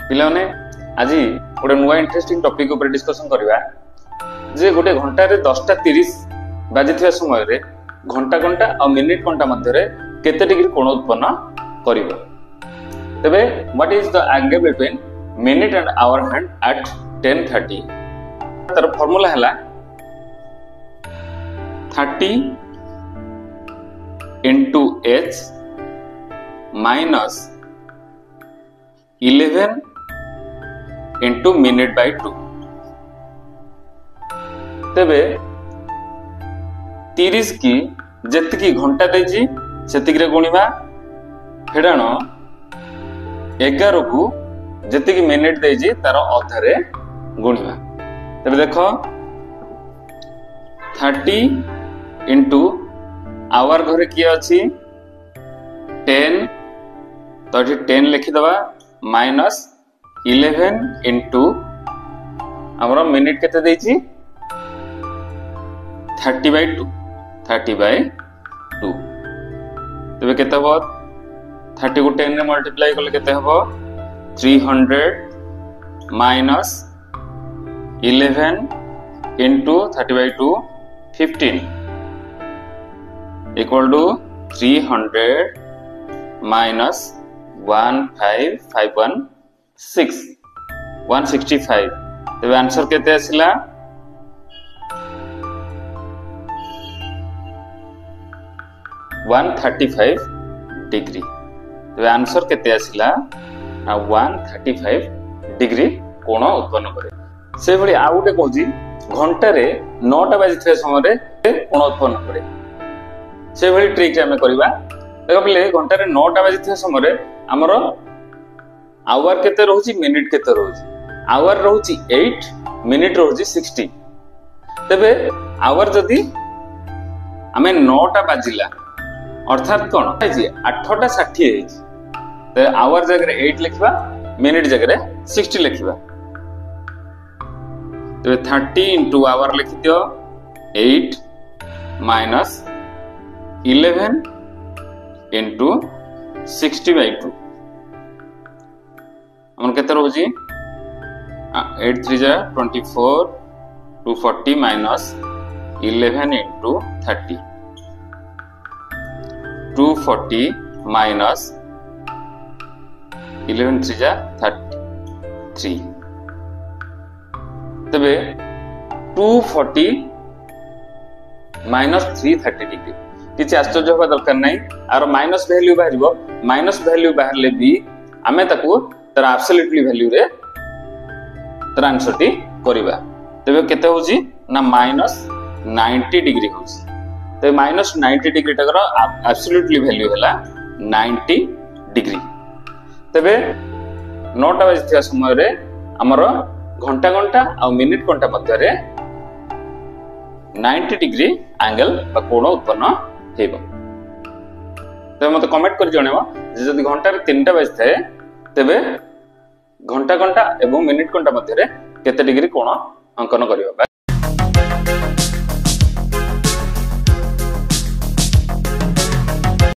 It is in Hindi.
पिलाने आज गोटे नुआ इंटरेस्टिंग टॉपिक ऊपर डिस्कशन करवा जे गोटे घंटा रे 10:30 बाजिथिया समय रे घंटा घंटा और मिनिट घंटा मध्य केते डिग्री कोण उत्पन्न करिवो। तबे what is the angle between minute and hour hand at 10:30 तर फार्मूला हला 30 into h minus 11 into minute by 2। तबे 30 की जतिकी घंटा देजी सेतिकी रे गुणिबा फेडाण 11 को जतिकी मिनिट देजी तार अधारे गुणिबा। तबे देखो 30 into आवर घरे किए अच्छी 10 तो 10 लिखिदबा माइनस 11 इंटू आमर मिनिट केते देछि 30/2 30/2 तबे केते हो 30 को 10 रे मल्टीप्लाई करले केते हो 300 minus 11 into 30/2 15 equal to 300 minus 15516 165। तबे आंसर केते आसिला 135 डिग्री। तबे आंसर केते आसिला 135 डिग्री कोण उत्पन्न करे। से भली आ गुटे कहूची घंटा रे 9टा बाजिथिया समय रे कोण उत्पन्न करे। से भली ट्रिक आमे करबा। देखो पले घंटा रे 9टा बाजिथिया समय रे हमर आवर केते रहउची मिनिट केते रहउची। Our रहउची 8 minute रहउची 60। तबे आवर जदी आमे 9टा बाजिला अर्थात कोन है 8टा 60 है। ते आवर जगह रे 8 लिखबा मिनिट जगह रे 60 लिखबा। तबे 30 into आवर लिखि दियो 8 minus 11 into 60/2 हमन केते रहउची 8 3 जा 24 240 minus 11 into 30 240 minus 11 3 जा 33। तबे 240 minus 330 डिग्री किसी आश्चर्य होगा दरकार नहीं। आर माइनस वैल्यू बाहरिबो माइनस वैल्यू बाहरले भी आमे ताकू तर एब्सोल्युटली वैल्यू रे तर आंसर टी करबा। तबे केते होची ना माइनस 90 डिग्री होची। तबे माइनस 90 डिग्री टकर एब्सोल्युटली वैल्यू हैला 90 डिग्री। तबे 9टा बजथिया समय रे हमर घंटा घंटा और मिनिट घंटा मध्य रे 90 डिग्री एंगल बा कोण उत्पन्न हेबो। तबे मते कमेंट कर जणेबो जे जदि घंटा रे 3टा बजथे तबे घंटा घंटा एवं मिनिट घंटा मध्य रे केते डिग्री कोण अंकन करियो।